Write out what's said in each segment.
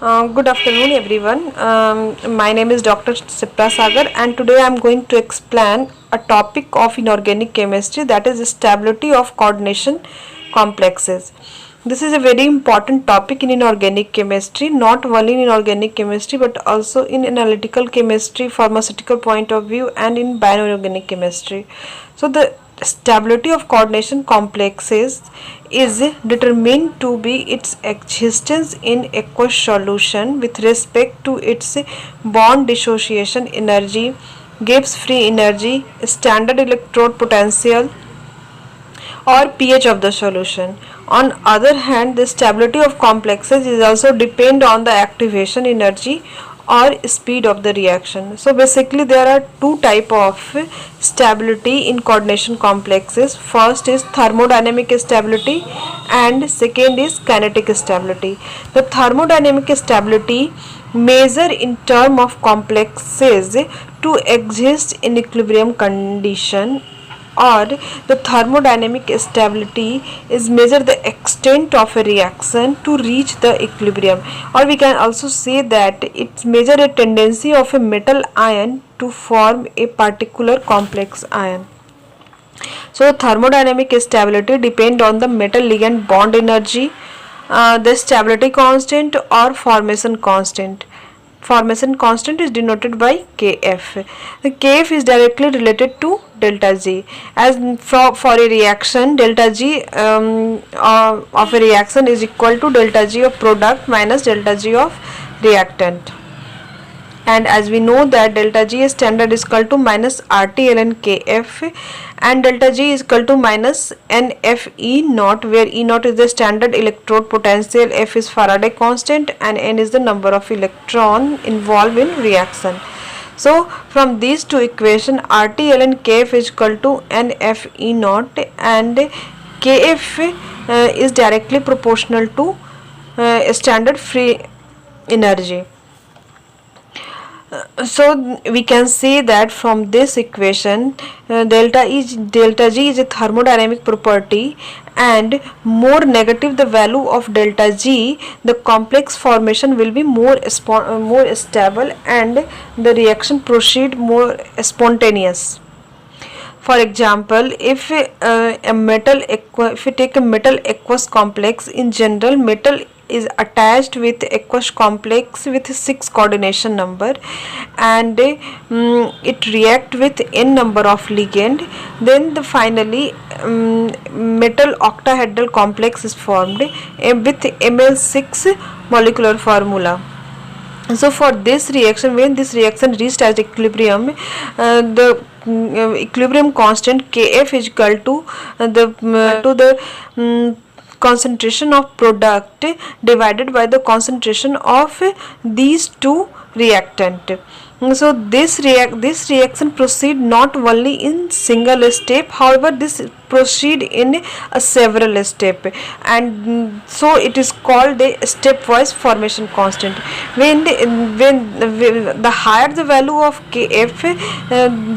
Good afternoon, everyone. My name is Dr. Sipra Sagar, and today I am going to explain a topic of inorganic chemistry, that is stability of coordination complexes. This is a very important topic in inorganic chemistry, not only in inorganic chemistry but also in analytical chemistry, pharmaceutical point of view, and in bioinorganic chemistry. So the stability of coordination complexes is determined to be its existence in aqueous solution with respect to its bond dissociation energy, Gibbs free energy, standard electrode potential, or pH of the solution. On other hand, the stability of complexes is also depend on the activation energy or speed of the reaction. So basically there are two type of stability in coordination complexes. First is thermodynamic stability and second is kinetic stability. The thermodynamic stability measure in term of complexes to exist in equilibrium condition, or the thermodynamic stability is measure the extent of a reaction to reach the equilibrium, or we can also say that it measure a tendency of a metal ion to form a particular complex ion. So thermodynamic stability depend on the metal ligand bond energy, the stability constant or formation constant. Formation constant is denoted by Kf. The Kf is directly related to delta G. As for a reaction, delta G of a reaction is equal to delta G of product minus delta G of reactant. And as we know that delta G is standard is equal to minus RT ln Kf, and delta G is equal to minus NF E naught, where E naught is the standard electrode potential, F is Faraday constant, and N is the number of electron involved in reaction. So from these two equation, RT ln Kf is equal to NF E naught, and Kf is directly proportional to standard free energy. So we can say that from this equation, delta G is a thermodynamic property, and more negative the value of delta G, the complex formation will be more stable and the reaction proceed more spontaneous. For example, if we take a metal aqueous complex, in general metal is attached with aqueous complex with 6 coordination number, and it react with n number of ligand. Then finally metal octahedral complex is formed with Ml6 molecular formula. So for this reaction, when this reaction reached as equilibrium, the equilibrium constant Kf is equal to the concentration of product divided by the concentration of these two reactant. So this reaction proceed not only in single step, however this proceed in a several step, and so it is called a stepwise formation constant. When the higher the value of Kf,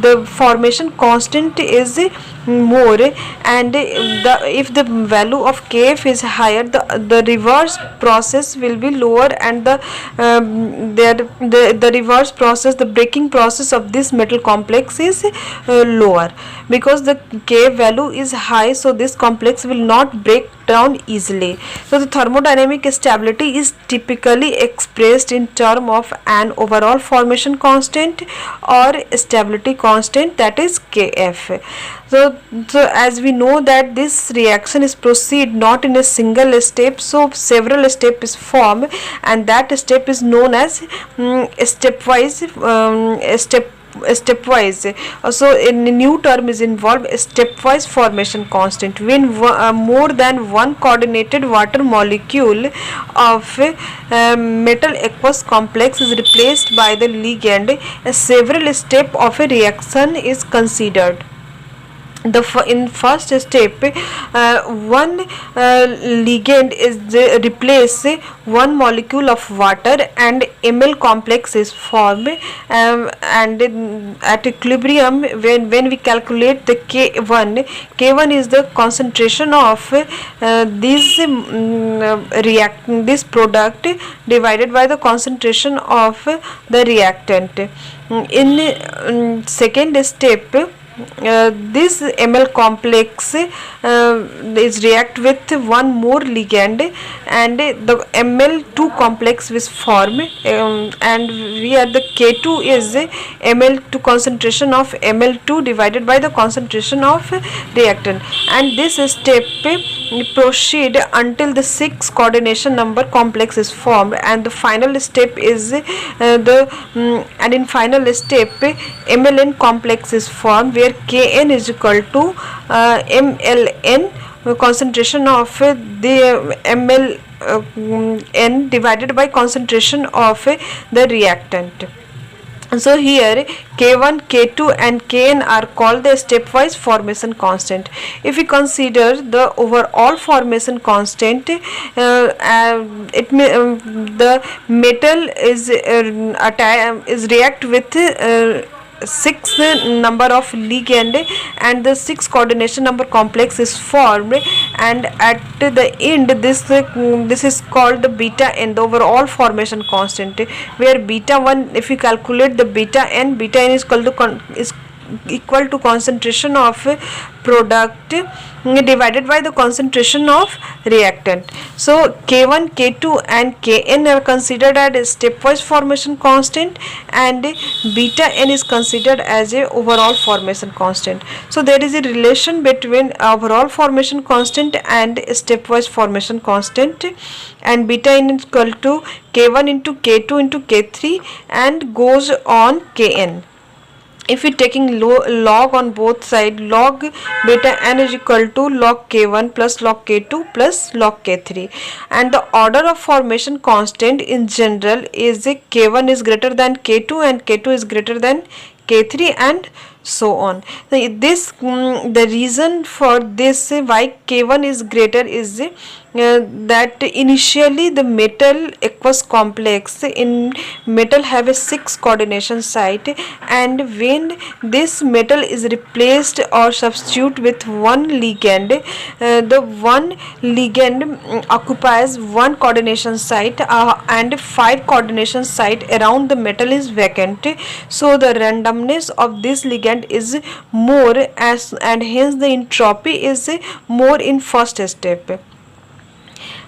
the formation constant is more, and if the value of Kf is higher, the reverse process will be lower, and the reverse process, the breaking process of this metal complex is lower, because the Kf value is high, so this complex will not break down easily. So the thermodynamic stability is typically expressed in term of an overall formation constant or stability constant, that is Kf. So as we know that this reaction is proceed not in a single step, so several step is formed, and that step is known as stepwise. So a new term is involved, stepwise formation constant, when more than one coordinated water molecule of metal aqueous complex is replaced by the ligand, a several step of a reaction is considered. in first step, one ligand is replace one molecule of water and ml complex is formed, and at equilibrium, when we calculate the k1 is the concentration of this product divided by the concentration of the reactant. In second step, this ml complex is react with one more ligand, and the ml2 complex is formed, and we are the k2 is ml2 concentration of ml2 divided by the concentration of reactant, and this step proceed until the 6 coordination number complex is formed, and the final step is and in final step mln complex is formed, where Kn is equal to mln concentration of the mln divided by concentration of the reactant. So here K1, K2 and Kn are called the stepwise formation constant. If we consider the overall formation constant, the metal is react with 6 number of ligand, and the 6 coordination number complex is formed, and at the end this is called the beta n, the overall formation constant, where beta 1, if we calculate the beta n is equal to concentration of product divided by the concentration of reactant. So K1, K2 and Kn are considered as stepwise formation constant, and beta n is considered as a overall formation constant. So there is a relation between overall formation constant and stepwise formation constant, and beta n is equal to K1 into K2 into K3 and goes on Kn. If we taking log on both sides, log beta n is equal to log k1 plus log k2 plus log k3, and the order of formation constant in general is k1 is greater than k2 and k2 is greater than k3 and so on. The reason for this why k1 is greater is that initially the metal aqueous complex in metal have a 6 coordination site, and when this metal is replaced or substitute with one ligand, the one ligand occupies one coordination site, and 5 coordination site around the metal is vacant. So the randomness of this ligand is more, and hence the entropy is more in first step.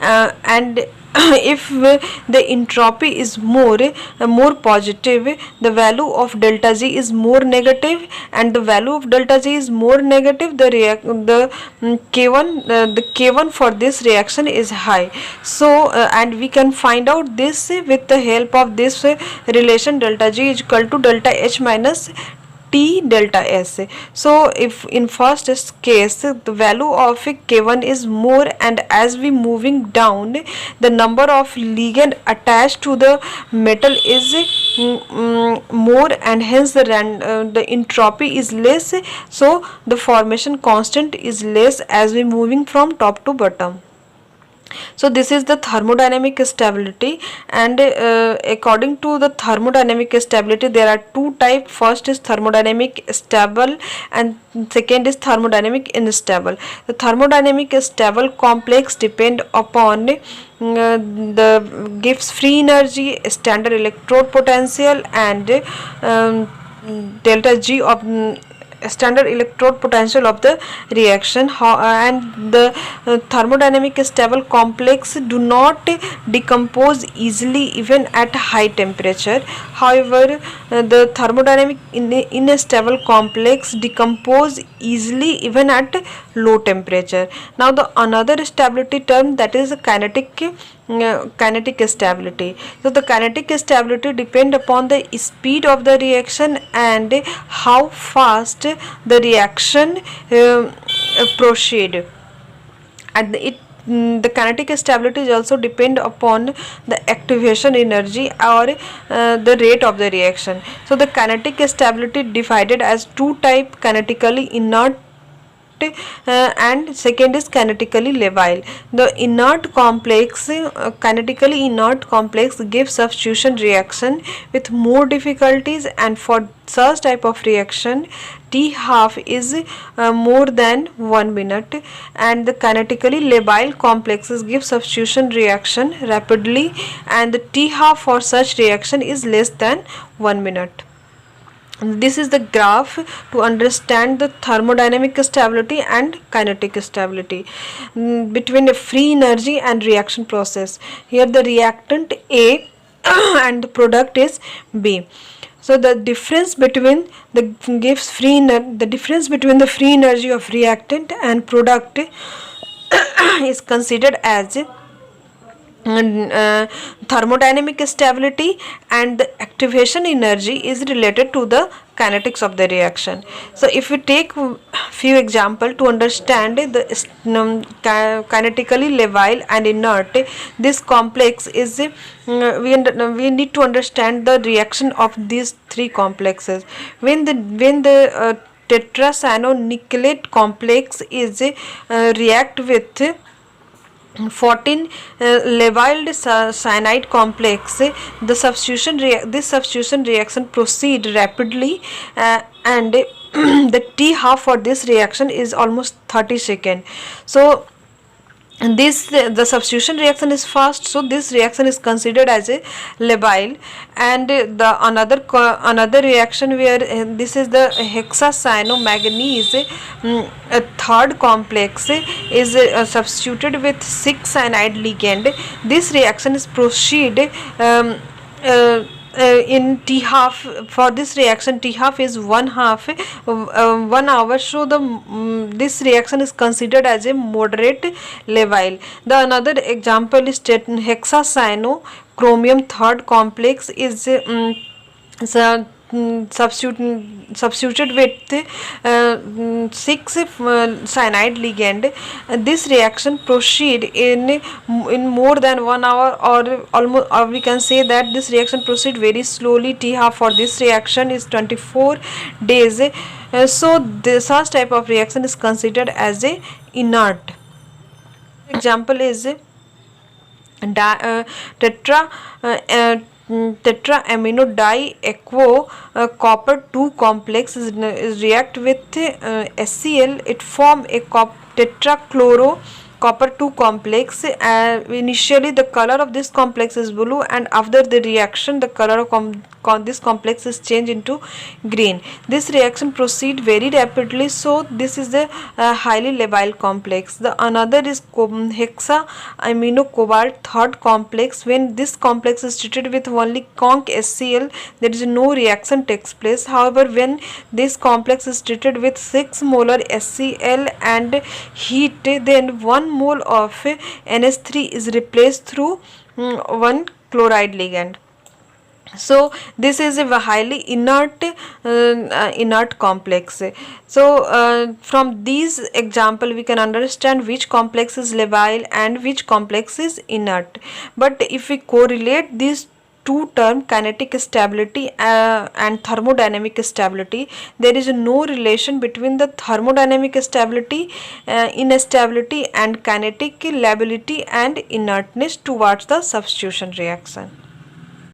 And if the entropy is more positive, the value of delta G is more negative, and the value of delta G is more negative, the K1 for this reaction is high. So and we can find out this with the help of this relation delta G is equal to delta H minus T delta S. So if in first case the value of K1 is more, and as we moving down, the number of ligand attached to the metal is more, and hence the entropy is less, so the formation constant is less as we moving from top to bottom. So this is the thermodynamic stability, and according to the thermodynamic stability there are two types. First is thermodynamic stable and second is thermodynamic unstable. The thermodynamic stable complex depend upon the gives free energy, standard electrode potential, and delta G of standard electrode potential of the reaction. And the thermodynamic stable complex do not decompose easily even at high temperature. However, the thermodynamic unstable complex decompose easily even at low temperature. Now the another stability term, that is kinetic stability. So the kinetic stability depend upon the speed of the reaction and how fast the reaction proceed, and the kinetic stability is also depend upon the activation energy or the rate of the reaction. So the kinetic stability divided as two type: kinetically inert and second is kinetically labile. The inert complex, kinetically inert complex gives substitution reaction with more difficulties, and for such type of reaction T half is more than 1 minute, and the kinetically labile complexes give substitution reaction rapidly, and the T half for such reaction is less than 1 minute. This is the graph to understand the thermodynamic stability and kinetic stability between a free energy and reaction process. Here the reactant A and the product is B. So the difference between the difference between the free energy of reactant and product is considered as thermodynamic stability, and the activation energy is related to the kinetics of the reaction. So if we take few example to understand the kinetically labile and inert, this complex is we need to understand the reaction of these three complexes. When the tetracyanonickelate complex is react with 14 labile cyanide complex, the this substitution reaction proceed rapidly, and the T half for this reaction is almost 30 seconds. So this the substitution reaction is fast, so this reaction is considered as a labile. And the another reaction where this is the hexacyanomanganese, a third complex is substituted with 6 cyanide ligand. This reaction is proceed in T half. For this reaction T half is 1 hour, so the this reaction is considered as a moderate labile. The another example is hexacyanochromium third complex is substituted with 6 cyanide ligand. This reaction proceed in more than 1 hour, or almost, or we can say that this reaction proceed very slowly. T half for this reaction is 24 days. So this such type of reaction is considered as a inert. Example is tetraamino diaquo copper 2 complex is react with HCl. It form a tetrachloro copper 2 complex. Initially the color of this complex is blue, and after the reaction the color of this complex is changed into green. This reaction proceed very rapidly, so this is the highly labile complex. The another is hexaamino cobalt third complex. When this complex is treated with only conc HCl, there is no reaction takes place. However, when this complex is treated with 6 molar HCl and heat, then 1 mole of NH3 is replaced through 1 chloride ligand. So this is a highly inert complex. So from these example we can understand which complex is labile and which complex is inert. But if we correlate these two term, kinetic stability and thermodynamic stability, there is no relation between the thermodynamic stability, instability, and kinetic lability and inertness towards the substitution reaction.